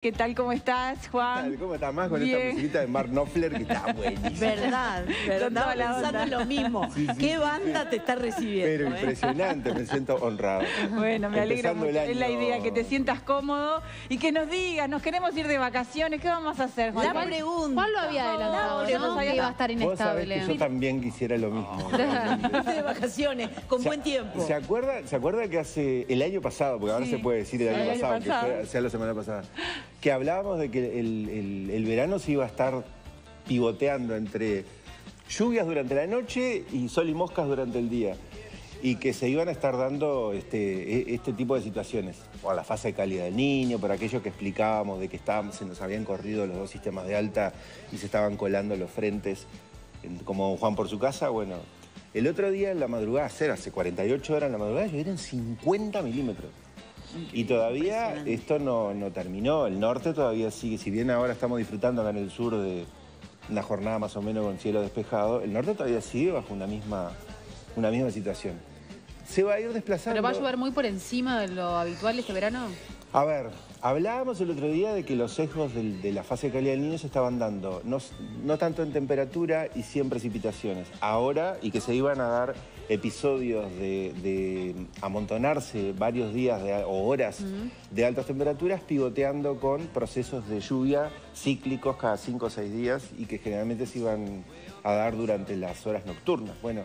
¿Qué tal? ¿Cómo estás, Juan? ¿Cómo estás más con Bien. esta musiquita de Mark Knopfler que está buenísima? Verdad, toda la pensando onda. en lo mismo. Sí, sí, ¿Qué sí, banda sí. te está recibiendo? Pero impresionante, me siento honrado. Bueno, me alegro Empezando mucho. el Es la año. idea, que te sientas cómodo y que nos digas, nos queremos ir de vacaciones, ¿qué vamos a hacer, Juan? La pregunta. Juan lo había adelantado, yo no ¿no? sabía Que iba a nada. estar Vos sabés inestable. que yo también quisiera lo mismo. Irte de vacaciones, con buen tiempo. ¿Se acuerda que hace el año pasado, porque ahora Sí. se puede decir el Sí, año el año pasado, pasado. que sea la semana pasada, que hablábamos de que el verano se iba a estar pivoteando entre lluvias durante la noche y sol y moscas durante el día? Y que se iban a estar dando este tipo de situaciones, por la fase cálida del Niño, por aquello que explicábamos de que se nos habían corrido los dos sistemas de alta y se estaban colando los frentes, como Juan por su casa. Bueno, el otro día en la madrugada, hace 48 horas en la madrugada, llovieron 50 milímetros. Y todavía esto no terminó, el norte todavía sigue, si bien ahora estamos disfrutando acá en el sur de una jornada más o menos con cielo despejado, el norte todavía sigue bajo una misma situación. Se va a ir desplazando. ¿Pero va a llover muy por encima de lo habitual este verano? A ver, hablábamos el otro día de que los sesgos de la fase cálida del Niño se estaban dando, no tanto en temperatura y sí en precipitaciones. Ahora, y que se iban a dar episodios de amontonarse varios días o horas de altas temperaturas, pivoteando con procesos de lluvia cíclicos cada 5 o 6 días y que generalmente se iban a dar durante las horas nocturnas. Bueno,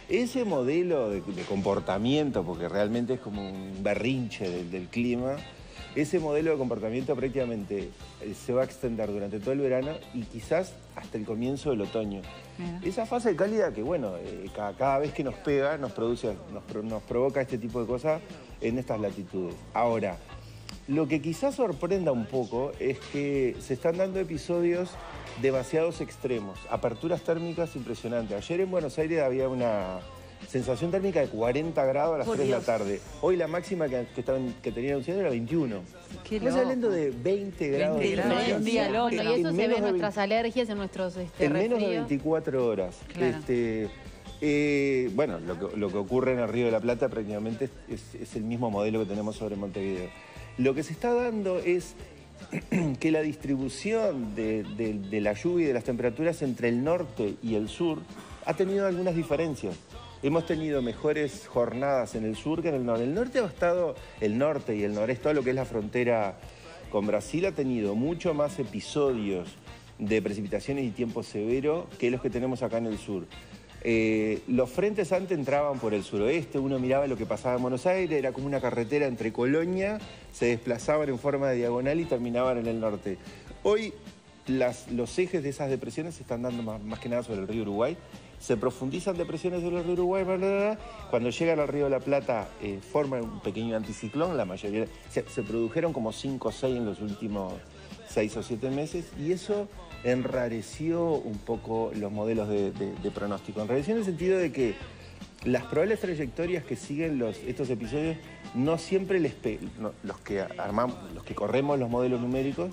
ese modelo de comportamiento, porque realmente es como un berrinche del clima, ese modelo de comportamiento prácticamente se va a extender durante todo el verano y quizás hasta el comienzo del otoño. Esa fase cálida que, bueno, cada vez que nos pega, nos provoca este tipo de cosas en estas latitudes. Ahora, lo que quizás sorprenda un poco es que se están dando episodios demasiados extremos, aperturas térmicas impresionantes. Ayer en Buenos Aires había una sensación térmica de 40 grados a las 3 de la tarde. Hoy la máxima que tenía anunciado era 21. Estamos hablando de 20 grados. 20 grados de un día al otro. Bueno, y eso se ve en nuestras alergias, en nuestros en menos de resfríos. 24 horas. Claro. Bueno, lo que ocurre en el Río de la Plata prácticamente es el mismo modelo que tenemos sobre Montevideo. Lo que se está dando es que la distribución de la lluvia y de las temperaturas entre el norte y el sur ha tenido algunas diferencias. Hemos tenido mejores jornadas en el sur que en el norte. El norte y el noreste, todo lo que es la frontera con Brasil, ha tenido mucho más episodios de precipitaciones y tiempo severo que los que tenemos acá en el sur. Los frentes antes entraban por el suroeste, uno miraba lo que pasaba en Buenos Aires, era como una carretera entre Colonia, se desplazaban en forma de diagonal y terminaban en el norte. Hoy los ejes de esas depresiones se están dando más que nada sobre el río Uruguay, se profundizan depresiones sobre el río Uruguay, cuando llegan al río de la Plata forman un pequeño anticiclón, la mayoría, se produjeron como 5 o 6 en los últimos 6 o 7 meses y eso enrareció un poco los modelos de pronóstico. Enrareció en el sentido de que las probables trayectorias que siguen estos episodios no siempre los que corremos los modelos numéricos,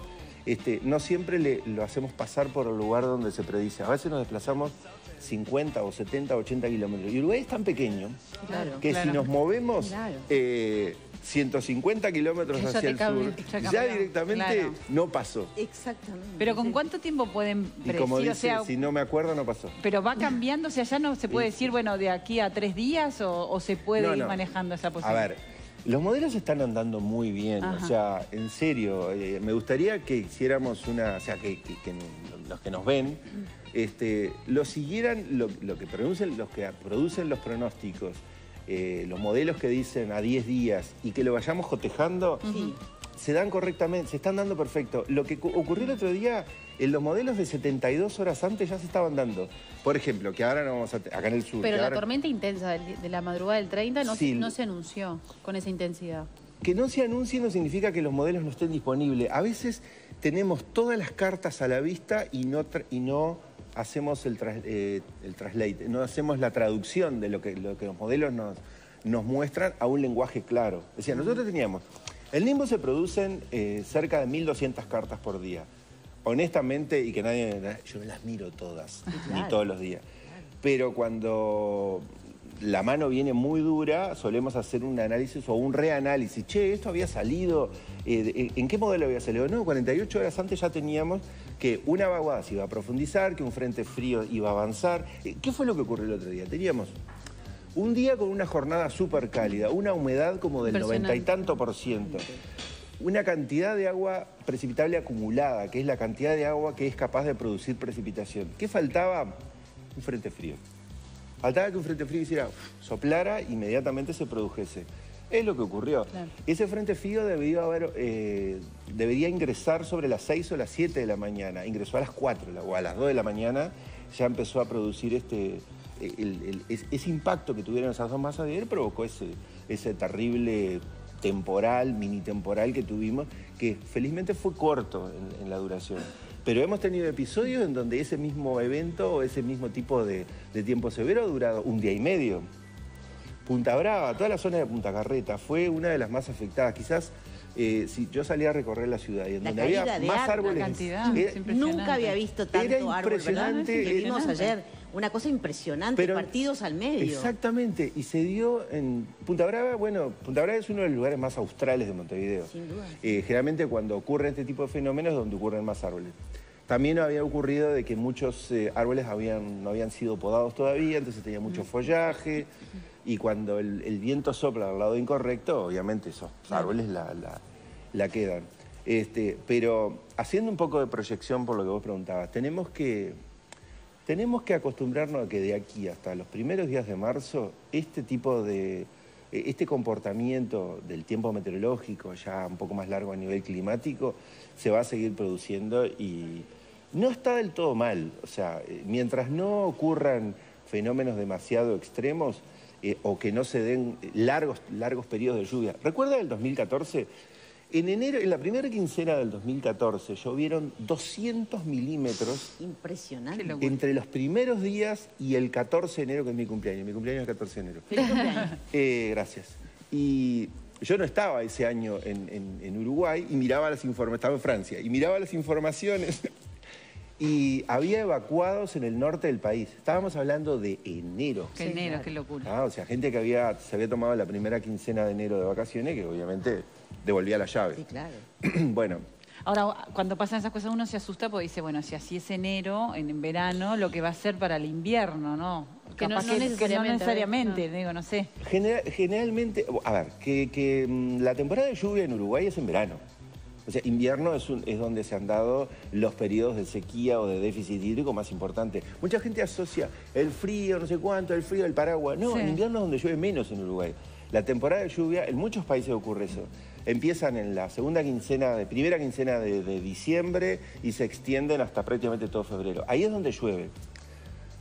no siempre lo hacemos pasar por el lugar donde se predice. A veces nos desplazamos 50 o 70 o 80 kilómetros. Y Uruguay es tan pequeño que si nos movemos 150 kilómetros Eso hacia te el cambia, sur, ya ya directamente no pasó. Exactamente. Pero ¿con cuánto tiempo pueden Y como predecir? dice, si no me acuerdo, no pasó. Pero va cambiando, o sea, ya no se puede decir, bueno, de aquí a 3 días o se puede ir manejando esa A posibilidad. ver, los modelos están andando muy bien. Ajá. O sea, en serio, me gustaría que hiciéramos o sea, que los que nos ven, lo siguieran, lo que producen los pronósticos, los modelos que dicen a 10 días y que lo vayamos cotejando, se dan correctamente, se están dando perfecto. Lo que ocurrió el otro día, en los modelos de 72 horas antes ya se estaban dando. Por ejemplo, que ahora no vamos a acá en el sur. Pero la tormenta intensa de la madrugada del 30 no se anunció con esa intensidad. Que no se anuncie no significa que los modelos no estén disponibles. A veces tenemos todas las cartas a la vista y no hacemos el translate, no hacemos la traducción de lo que los modelos nos muestran a un lenguaje claro. Es decir, nosotros teníamos, el Nimbo se producen cerca de 1200 cartas por día. Honestamente, y que yo las miro todas, ni todos los días. Pero cuando la mano viene muy dura, solemos hacer un análisis o un reanálisis. Che, esto había salido, ¿en qué modelo había salido? No, 48 horas antes ya teníamos que una vaguada se iba a profundizar, que un frente frío iba a avanzar. ¿Qué fue lo que ocurrió el otro día? Teníamos un día con una jornada súper cálida, una humedad como del 90 y tanto %. Una cantidad de agua precipitable acumulada, que es la cantidad de agua que es capaz de producir precipitación. ¿Qué faltaba? Un frente frío. Faltaba que un frente frío hiciera, soplara, inmediatamente se produjese. Es lo que ocurrió. Claro. Ese frente frío debería ingresar sobre las 6 o las 7 de la mañana. Ingresó a las 4 o a las 2 de la mañana, ya empezó a producir ese impacto que tuvieron esas dos masas de aire, provocó ese terrible temporal, mini temporal que tuvimos, que felizmente fue corto en la duración. Pero hemos tenido episodios en donde ese mismo evento o ese mismo tipo de tiempo severo ha durado un día y medio. Punta Brava, toda la zona de Punta Carreta, fue una de las más afectadas. Quizás si yo salí a recorrer la ciudad y en donde había más árboles... Nunca había visto tanto árbol, ¿verdad? Lo vimos ayer. Una cosa impresionante, pero, partidos al medio. Exactamente, y se dio en Punta Brava. Bueno, Punta Brava es uno de los lugares más australes de Montevideo. Sin duda. Generalmente cuando ocurren este tipo de fenómenos es donde ocurren más árboles. También había ocurrido de que muchos árboles no habían sido podados todavía, entonces tenía mucho follaje, y cuando el viento sopla al lado incorrecto, obviamente esos árboles la quedan. Pero haciendo un poco de proyección por lo que vos preguntabas, tenemos que acostumbrarnos a que de aquí hasta los primeros días de marzo, este comportamiento del tiempo meteorológico, ya un poco más largo a nivel climático, se va a seguir produciendo y no está del todo mal. O sea, mientras no ocurran fenómenos demasiado extremos o que no se den largos periodos de lluvia. ¿Recuerda el 2014? En enero, en la primera quincena del 2014, llovieron 200 milímetros. Impresionante. Entre los primeros días y el 14 de enero, que es mi cumpleaños. Mi cumpleaños es el 14 de enero. ¡Feliz cumpleaños! Gracias. Y yo no estaba ese año en Uruguay y miraba las informaciones, estaba en Francia, y miraba las informaciones y había evacuados en el norte del país. Estábamos hablando de enero. Qué enero, claro. Qué locura. O sea, gente que se había tomado la primera quincena de enero de vacaciones, que obviamente devolvía la llave. Sí, claro. Bueno. Ahora, cuando pasan esas cosas uno se asusta porque dice, bueno, si así es enero, en verano, lo que va a ser para el invierno, ¿no? Que no necesariamente, digo, no sé. Generalmente, a ver, la temporada de lluvia en Uruguay es en verano. O sea, invierno es donde se han dado los periodos de sequía o de déficit hídrico más importantes. Mucha gente asocia el frío, no sé cuánto, el frío del paraguas. No, en invierno es donde llueve menos en Uruguay. La temporada de lluvia, en muchos países ocurre eso. Empiezan en la primera quincena de diciembre y se extienden hasta prácticamente todo febrero. Ahí es donde llueve.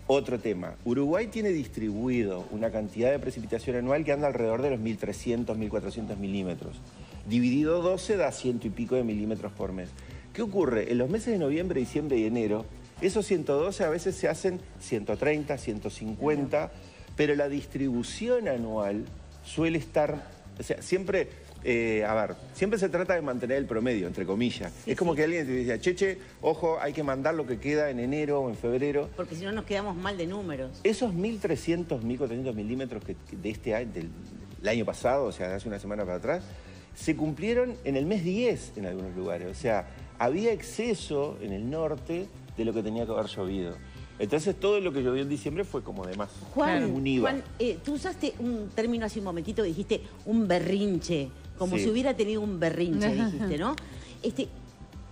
Otro tema, Uruguay tiene distribuido una cantidad de precipitación anual que anda alrededor de los 1.300, 1.400 milímetros. Dividido 12 da 100 y pico de milímetros por mes. ¿Qué ocurre? En los meses de noviembre, diciembre y enero, esos 112 a veces se hacen 130, 150, pero la distribución anual suele estar, o sea, siempre se trata de mantener el promedio, entre comillas. Es como que alguien te dice, che, ojo, hay que mandar lo que queda en enero o en febrero. Porque si no nos quedamos mal de números. Esos 1.300, 1.400 milímetros de este año, del año pasado, o sea, de hace una semana para atrás, se cumplieron en el mes 10 en algunos lugares. O sea, había exceso en el norte de lo que tenía que haber llovido. Entonces todo lo que llovió en diciembre fue como de más. Juan, tú usaste un término hace un momentito que dijiste un berrinche, como si hubiera tenido un berrinche, dijiste, ¿no?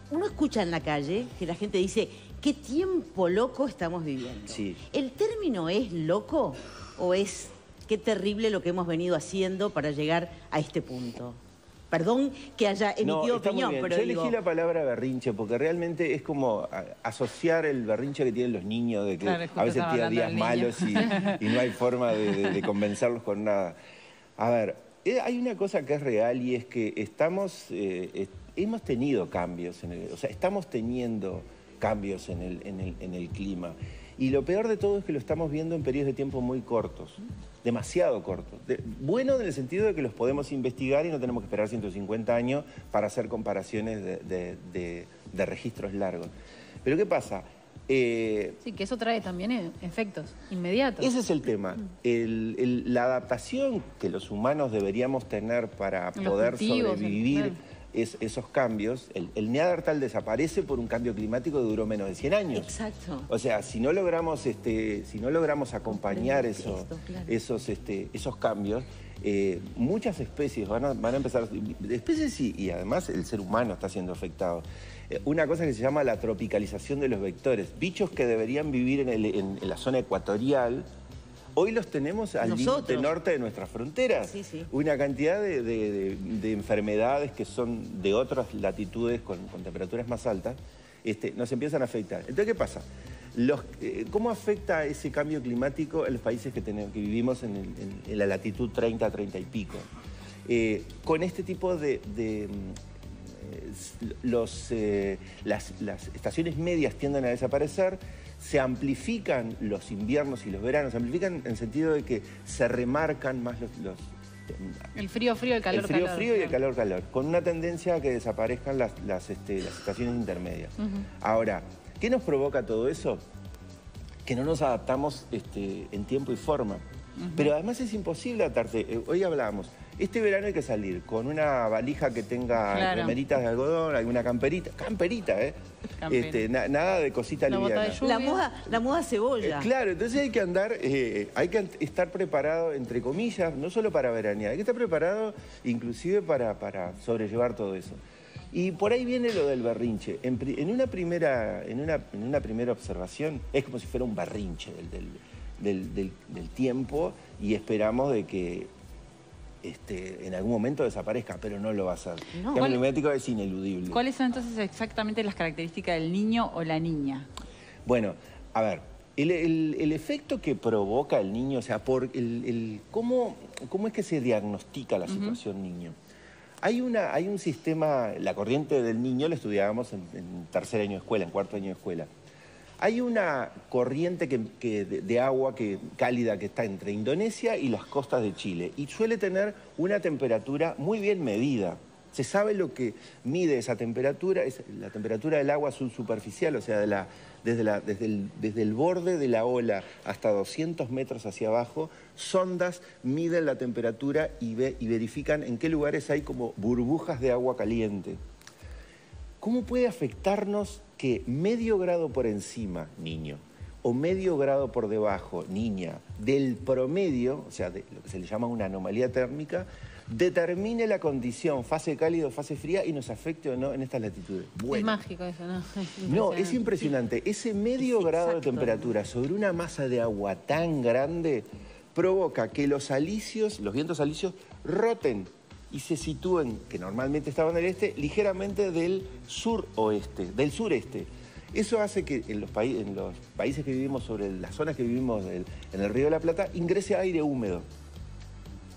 Uno escucha en la calle que la gente dice, ¿qué tiempo loco estamos viviendo? Sí. ¿El término es loco o es qué terrible lo que hemos venido haciendo para llegar a este punto? Perdón que haya emitido opinión, pero yo elegí la palabra berrinche porque realmente es como asociar el berrinche que tienen los niños de que a veces tienen días malos y no hay forma de convencerlos con nada. A ver, hay una cosa que es real y es que hemos tenido cambios, estamos teniendo cambios en el clima. Y lo peor de todo es que lo estamos viendo en periodos de tiempo muy cortos, demasiado cortos. Bueno en el sentido de que los podemos investigar y no tenemos que esperar 150 años para hacer comparaciones de registros largos. Pero ¿qué pasa? Sí, que eso trae también efectos inmediatos. Ese es el tema. La adaptación que los humanos deberíamos tener para poder sobrevivir esos cambios. El Neandertal desaparece por un cambio climático que duró menos de 100 años. Exacto. O sea, si no logramos acompañar esos cambios, muchas especies van a empezar... Especies y además el ser humano está siendo afectado. Una cosa que se llama la tropicalización de los vectores. Bichos que deberían vivir en la zona ecuatorial, hoy los tenemos al límite norte de nuestras fronteras. Sí, sí. Una cantidad de enfermedades que son de otras latitudes con temperaturas más altas, nos empiezan a afectar. Entonces, ¿qué pasa? ¿Cómo afecta ese cambio climático en los países que vivimos en la latitud 30, 30 y pico? Con este tipo las estaciones medias tienden a desaparecer, se amplifican los inviernos y los veranos, se amplifican en el sentido de que se remarcan más el frío, el calor, el frío, frío y el calor, calor, con una tendencia a que desaparezcan las estaciones intermedias. Ahora, ¿qué nos provoca todo eso? Que no nos adaptamos en tiempo y forma. Pero además es imposible adaptarse. Hoy hablábamos, este verano hay que salir con una valija que tenga remeritas de algodón, alguna camperita, nada de cosita liviana. La moda cebolla. Claro, entonces hay que andar, hay que estar preparado, entre comillas, no solo para veranear, hay que estar preparado inclusive para sobrellevar todo eso. Y por ahí viene lo del berrinche. En una primera observación es como si fuera un berrinche del tiempo y esperamos de que en algún momento desaparezca, pero no lo va a hacer. No. El cambio climático es ineludible. ¿Cuáles son entonces exactamente las características del niño o la niña? Bueno, a ver, el efecto que provoca el niño, o sea, ¿cómo es que se diagnostica la situación niño? Hay un sistema, la corriente del niño la estudiábamos en tercer año de escuela, en cuarto año de escuela. Hay una corriente de agua cálida que está entre Indonesia y las costas de Chile y suele tener una temperatura muy bien medida. Se sabe lo que mide esa temperatura, es la temperatura del agua subsuperficial, o sea, desde el borde de la ola hasta 200 metros hacia abajo, sondas miden la temperatura y verifican en qué lugares hay como burbujas de agua caliente. ¿Cómo puede afectarnos que medio grado por encima, niño, o medio grado por debajo, niña, del promedio, o sea, de lo que se le llama una anomalía térmica, determine la condición fase cálido o fase fría y nos afecte o no en estas latitudes? Bueno, es mágico eso, ¿no? No, es impresionante. Ese medio grado de temperatura sobre una masa de agua tan grande provoca que los vientos alisios roten y se sitúen, que normalmente estaban al este, ligeramente del sureste. Eso hace que en los países que vivimos, sobre las zonas que vivimos en el Río de la Plata, ingrese aire húmedo,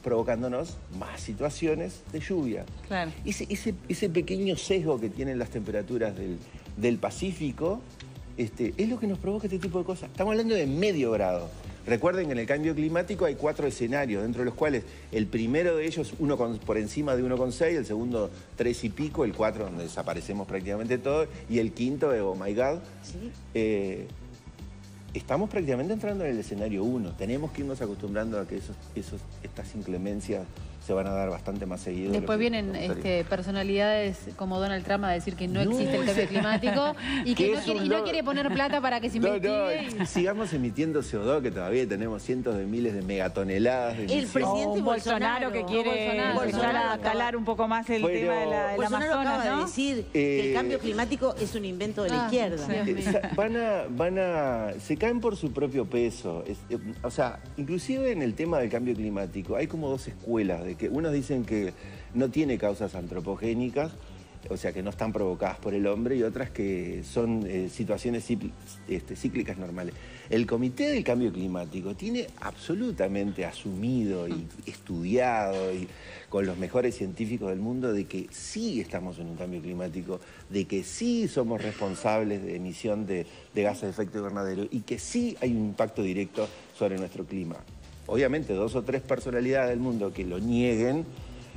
provocándonos más situaciones de lluvia. Claro. Ese pequeño sesgo que tienen las temperaturas del Pacífico es lo que nos provoca este tipo de cosas. Estamos hablando de medio grado. Recuerden que en el cambio climático hay 4 escenarios, dentro de los cuales el primero de ellos, por encima de 1,6, el segundo 3 y pico, el 4 donde desaparecemos prácticamente todos, y el quinto, oh my God. ¿Sí? Estamos prácticamente entrando en el escenario 1. Tenemos que irnos acostumbrando a que estas inclemencias se van a dar bastante más seguido. Después vienen personalidades como Donald Trump a decir que no existe el cambio climático y que no quiere poner plata para que se investigue. Sigamos emitiendo CO2, que todavía tenemos cientos de miles de megatoneladas de emisiones. El presidente Bolsonaro que quiere empezar a calar un poco más el tema de la Amazonas, acaba de decir que el cambio climático es un invento de la izquierda. Se caen por su propio peso. O sea, inclusive en el tema del cambio climático hay como dos escuelas de que unos dicen que no tiene causas antropogénicas, o sea, que no están provocadas por el hombre, y otras que son situaciones cíclicas normales. El Comité del Cambio Climático tiene absolutamente asumido y estudiado y con los mejores científicos del mundo de que sí estamos en un cambio climático, de que sí somos responsables de emisión de gases de efecto invernadero y que sí hay un impacto directo sobre nuestro clima. Obviamente 2 o 3 personalidades del mundo que lo nieguen,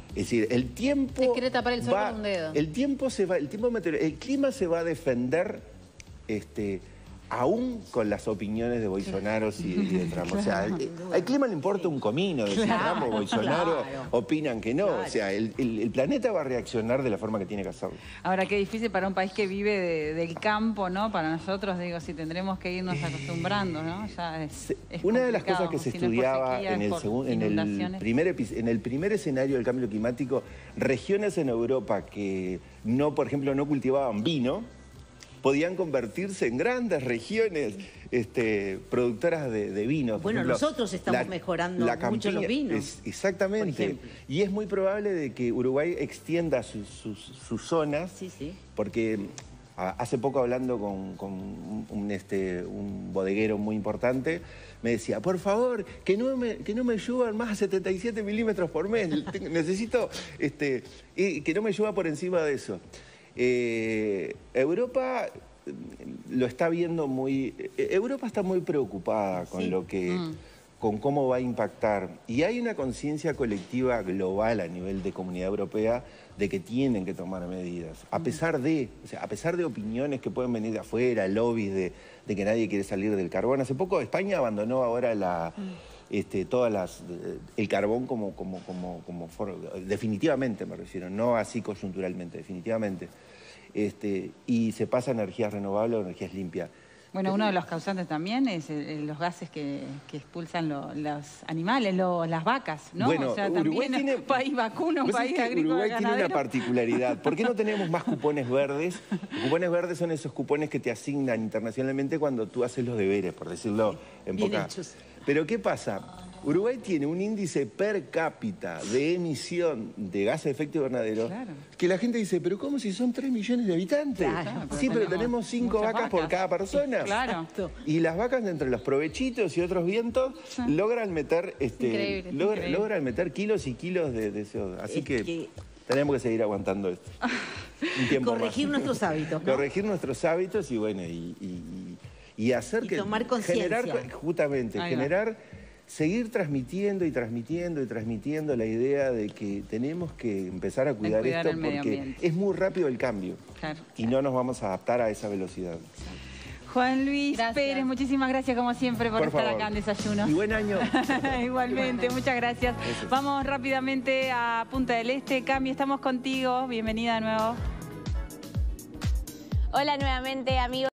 es decir, el tiempo... Se quiere tapar el sol con un dedo. El clima se va a defender aún con las opiniones de Bolsonaro y de Trump. O sea, al clima le importa un comino de si Trump o Bolsonaro opinan que no. O sea, el planeta va a reaccionar de la forma que tiene que hacerlo. Ahora, qué difícil para un país que vive del campo, ¿no? Para nosotros, digo, si tendremos que irnos acostumbrando, ¿no? Ya es una de las cosas que se si no es por estudiaba sequía, en el primer escenario del cambio climático, regiones en Europa que no, por ejemplo, no cultivaban vino, podían convertirse en grandes regiones productoras de vinos. Bueno, ejemplo, nosotros estamos mejorando mucho los vinos. Exactamente. Y es muy probable de que Uruguay extienda sus zonas, porque hace poco hablando con un bodeguero muy importante, me decía, por favor, que no me lluevan más a 77 milímetros por mes. Necesito que no me llueva por encima de eso. Europa lo está viendo Europa está muy preocupada con con cómo va a impactar. Y hay una conciencia colectiva global a nivel de Comunidad Europea de que tienen que tomar medidas. A pesar de opiniones que pueden venir de afuera, lobbies de que nadie quiere salir del carbón. Hace poco España abandonó ahora el carbón definitivamente, me refiero, no así coyunturalmente, definitivamente. Y se pasa a energías renovables o energías limpias. Bueno, uno de los causantes también es los gases que expulsan los animales, las vacas, ¿no? Bueno, o sea, Uruguay también tiene un país vacuno, un país agrícola. Uruguay ganadero. tiene una particularidad. ¿Por qué no tenemos más cupones verdes? Los cupones verdes son esos cupones que te asignan internacionalmente cuando tú haces los deberes, por decirlo en poca. Pero ¿qué pasa? Uruguay tiene un índice per cápita de emisión de gases de efecto invernadero que la gente dice, pero ¿cómo si son 3 millones de habitantes? Sí, pero tenemos 5 vacas por cada persona. Claro. Y las vacas, entre los provechitos y otros vientos, logran meter logran meter kilos y kilos de CO2. Así que tenemos que seguir aguantando esto. Un tiempo corregir más. nuestros hábitos, ¿no? Corregir nuestros hábitos y bueno, y hacer que tomar conciencia. Seguir transmitiendo la idea de que tenemos que empezar a cuidar esto porque es muy rápido el cambio y no nos vamos a adaptar a esa velocidad. Juan Luis Pérez, muchísimas gracias como siempre por estar acá en Desayunos. Y buen año. Igualmente, muchas gracias. Vamos rápidamente a Punta del Este. Cami, estamos contigo. Bienvenida de nuevo. Hola nuevamente, amigos.